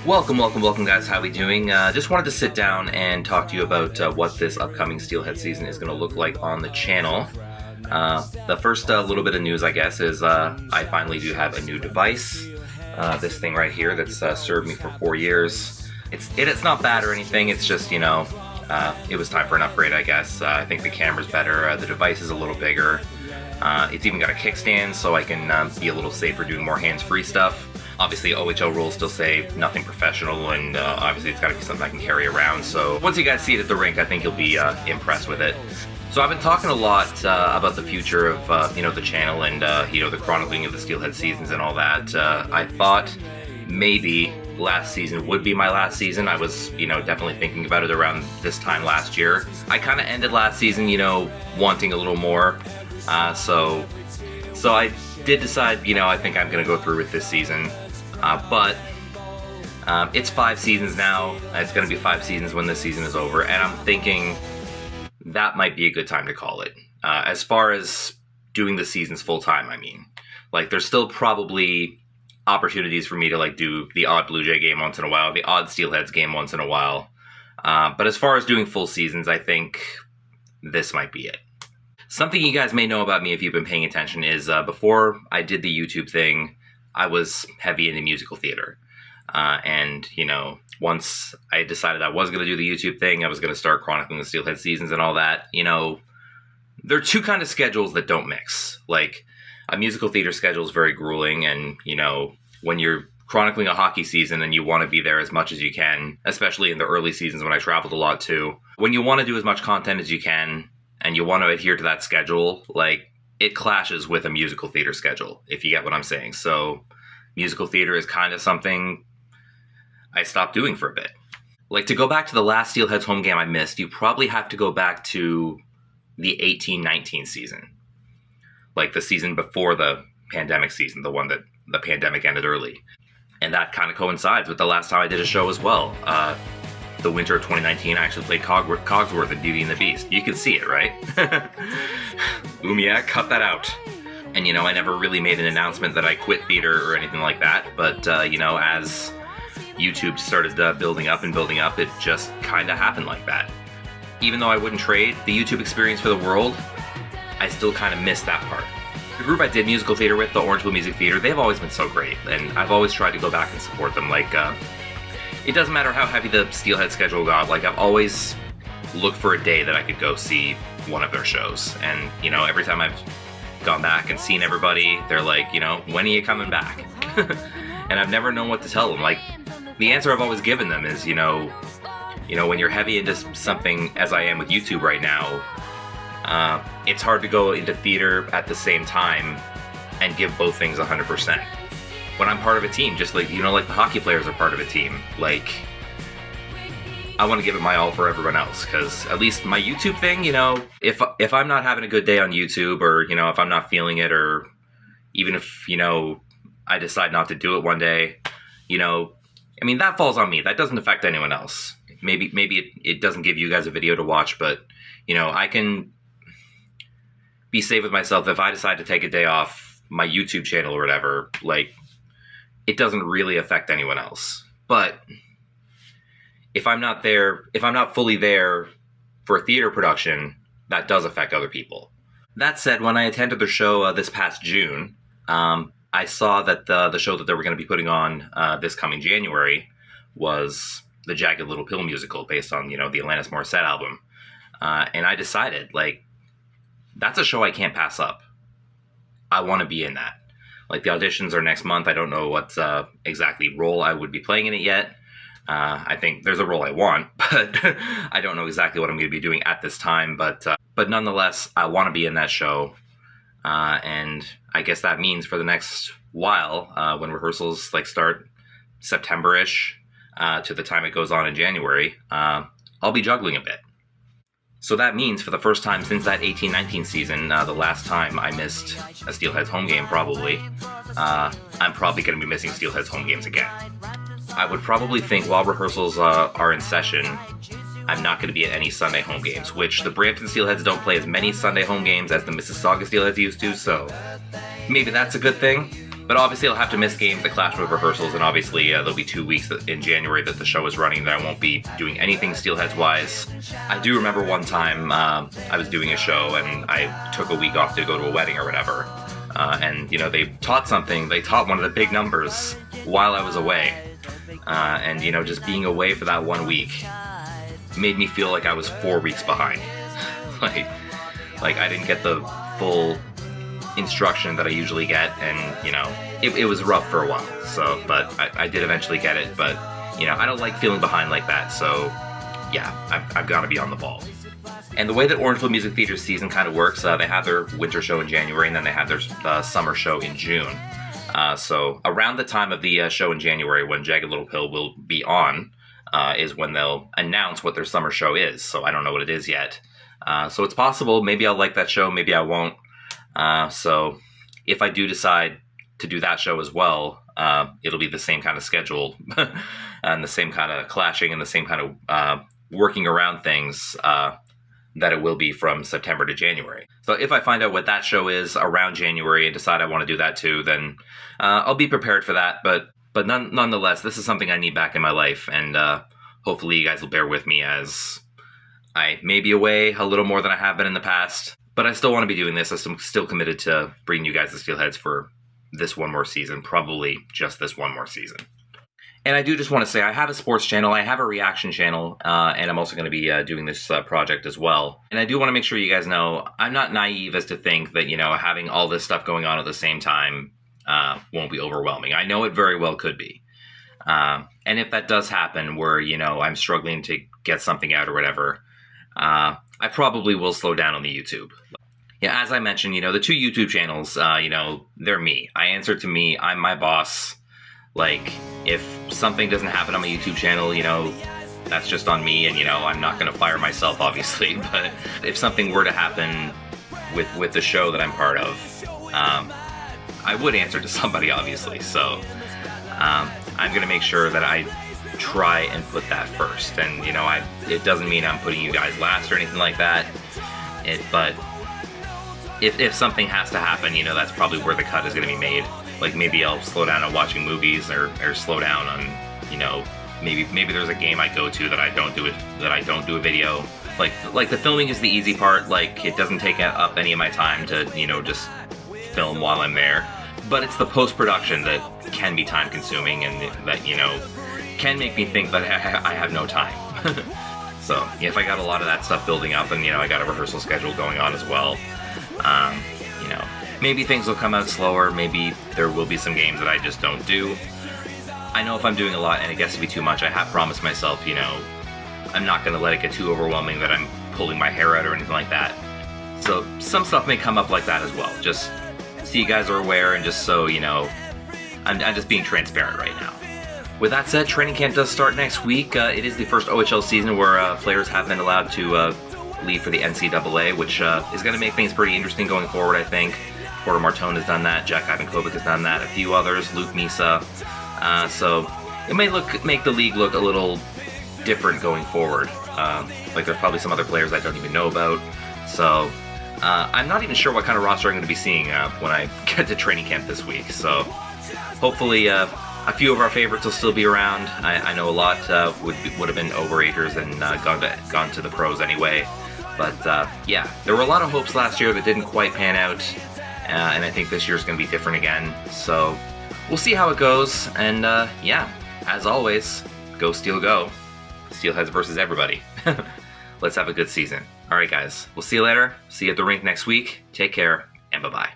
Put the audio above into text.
Welcome guys, how we doing? Just wanted to sit down and talk to you about what this upcoming Steelhead season is going to look like on the channel. The first little bit of news, I guess, is I finally do have a new device. This thing right here that's served me for 4 years. It's not bad or anything, it's just, you know, it was time for an upgrade, I guess. I think the camera's better, the device is a little bigger. It's even got a kickstand, so I can be a little safer doing more hands-free stuff. Obviously, OHL rules still say nothing professional, and obviously it's got to be something I can carry around. So once you guys see it at the rink, I think you'll be impressed with it. So I've been talking a lot about the future of the channel and the chronicling of the Steelhead seasons and all that. I thought maybe last season would be my last season. I was definitely thinking about it around this time last year. I kind of ended last season wanting a little more. So I did decide I think I'm gonna go through with this season. But it's 5 seasons now. It's going to be 5 seasons when this season is over, and I'm thinking that might be a good time to call it. As far as doing the seasons full time, I mean, there's still probably opportunities for me to do the odd Blue Jay game once in a while, the odd Steelheads game once in a while. But as far as doing full seasons, I think this might be it. Something you guys may know about me if you've been paying attention is before I did the YouTube thing, I was heavy into musical theater. And once I decided I was going to do the YouTube thing, I was going to start chronicling the Steelhead seasons and all that, there are two kind of schedules that don't mix. A musical theater schedule is very grueling, and, when you're chronicling a hockey season and you want to be there as much as you can, especially in the early seasons when I traveled a lot too, when you want to do as much content as you can and you want to adhere to that schedule, it clashes with a musical theater schedule, if you get what I'm saying. So musical theater is kind of something I stopped doing for a bit. To go back to the last Steelheads home game I missed, you probably have to go back to the 18-19 season. The season before the pandemic season, the one that the pandemic ended early. And that kind of coincides with the last time I did a show as well. The winter of 2019, I actually played Cogsworth in Beauty and the Beast. You can see it, right? Umiak, cut that out. And, I never really made an announcement that I quit theater or anything like that. But, as YouTube started building up, it just kind of happened like that. Even though I wouldn't trade the YouTube experience for the world, I still kind of missed that part. The group I did musical theater with, the Orangeville Music Theater, they've always been so great. And I've always tried to go back and support them. It doesn't matter how heavy the Steelhead schedule got. I've always looked for a day that I could go see one of their shows. And, every time I've gone back and seen everybody, they're like, when are you coming back? And I've never known what to tell them. The answer I've always given them is, when you're heavy into something as I am with YouTube right now, it's hard to go into theater at the same time and give both things 100%. When I'm part of a team, just the hockey players are part of a team, I want to give it my all for everyone else, because at least my YouTube thing, if I'm not having a good day on YouTube, or, if I'm not feeling it, or even if, I decide not to do it one day, that falls on me. That doesn't affect anyone else. Maybe it doesn't give you guys a video to watch, but, I can be safe with myself if I decide to take a day off my YouTube channel or whatever, it doesn't really affect anyone else. But if I'm not fully there for a theater production, that does affect other people. That said, when I attended their show this past June, I saw that the show that they were going to be putting on this coming January was the Jagged Little Pill musical based on, the Alanis Morissette album. And I decided, that's a show I can't pass up. I want to be in that. The auditions are next month. I don't know what exactly role I would be playing in it yet. I think there's a role I want, but I don't know exactly what I'm going to be doing at this time. But nonetheless, I want to be in that show. And I guess that means for the next while, when rehearsals start September-ish to the time it goes on in January, I'll be juggling a bit. So that means for the first time since that 18-19 season, the last time I missed a Steelheads home game probably, I'm probably going to be missing Steelheads home games again. I would probably think while rehearsals are in session, I'm not going to be at any Sunday home games, which the Brampton Steelheads don't play as many Sunday home games as the Mississauga Steelheads used to, so maybe that's a good thing. But obviously I'll have to miss games that clash with rehearsals, and obviously there'll be 2 weeks in January that the show is running that I won't be doing anything Steelheads-wise. I do remember one time I was doing a show and I took a week off to go to a wedding or whatever. And, you know, they taught something. They taught one of the big numbers while I was away. And, you know, just being away for that 1 week made me feel like I was 4 weeks behind. like I didn't get the full instruction that I usually get, and, you know, it was rough for a while. So, but I did eventually get it. But, you know, I don't like feeling behind like that. So, yeah, I've got to be on the ball. And the way that Orangeville Music Theater's season kind of works, they have their winter show in January, and then they have their summer show in June. So around the time of the show in January, when Jagged Little Pill will be on, is when they'll announce what their summer show is. So I don't know what it is yet. So it's possible, maybe I'll like that show, maybe I won't. So if I do decide to do that show as well, it'll be the same kind of schedule and the same kind of clashing and the same kind of working around things that it will be from September to January. So if I find out what that show is around January and decide I want to do that too, then I'll be prepared for that. But nonetheless, this is something I need back in my life, and hopefully you guys will bear with me as I may be away a little more than I have been in the past. But I still want to be doing this. I'm still committed to bringing you guys the Steelheads for this one more season, probably just this one more season. And I do just want to say I have a sports channel, I have a reaction channel, and I'm also going to be doing this project as well. And I do want to make sure you guys know I'm not naive as to think that, you know, having all this stuff going on at the same time won't be overwhelming. I know it very well could be. And if that does happen where, you know, I'm struggling to get something out or whatever, I probably will slow down on the YouTube. Yeah, as I mentioned, you know, the 2 YouTube channels, you know, they're me. I answer to me. I'm my boss. Like, if something doesn't happen on my YouTube channel, you know, that's just on me, and, you know, I'm not going to fire myself, obviously, but if something were to happen with the show that I'm part of, I would answer to somebody, obviously, so I'm going to make sure that I try and put that first, and, you know, it doesn't mean I'm putting you guys last or anything like that, but if something has to happen, you know, that's probably where the cut is going to be made. Like, maybe I'll slow down on watching movies, or slow down on, you know, maybe there's a game I go to that I don't do a video. Like the filming is the easy part. Like, it doesn't take up any of my time to, you know, just film while I'm there. But it's the post-production that can be time consuming, and that, you know, can make me think that I have no time. So if I got a lot of that stuff building up, and, you know, I got a rehearsal schedule going on as well, you know, maybe things will come out slower, maybe there will be some games that I just don't do. I know if I'm doing a lot and it gets to be too much, I have promised myself, you know, I'm not going to let it get too overwhelming that I'm pulling my hair out or anything like that. So some stuff may come up like that as well, just so you guys are aware, and just so, you know, I'm just being transparent right now. With that said, training camp does start next week. It is the first OHL season where players have been allowed to leave for the NCAA, which is going to make things pretty interesting going forward, I think. Porter Martone has done that, Jack Ivankovic has done that, a few others, Luke Misa. So it may make the league look a little different going forward. Like, there's probably some other players I don't even know about. So I'm not even sure what kind of roster I'm going to be seeing when I get to training camp this week. So hopefully a few of our favorites will still be around. I know a lot would have been overagers and gone to the pros anyway. But yeah, there were a lot of hopes last year that didn't quite pan out. And I think this year's going to be different again. So we'll see how it goes. And yeah, as always, go Steel go. Steelheads versus everybody. Let's have a good season. All right, guys. We'll see you later. See you at the rink next week. Take care, and bye-bye.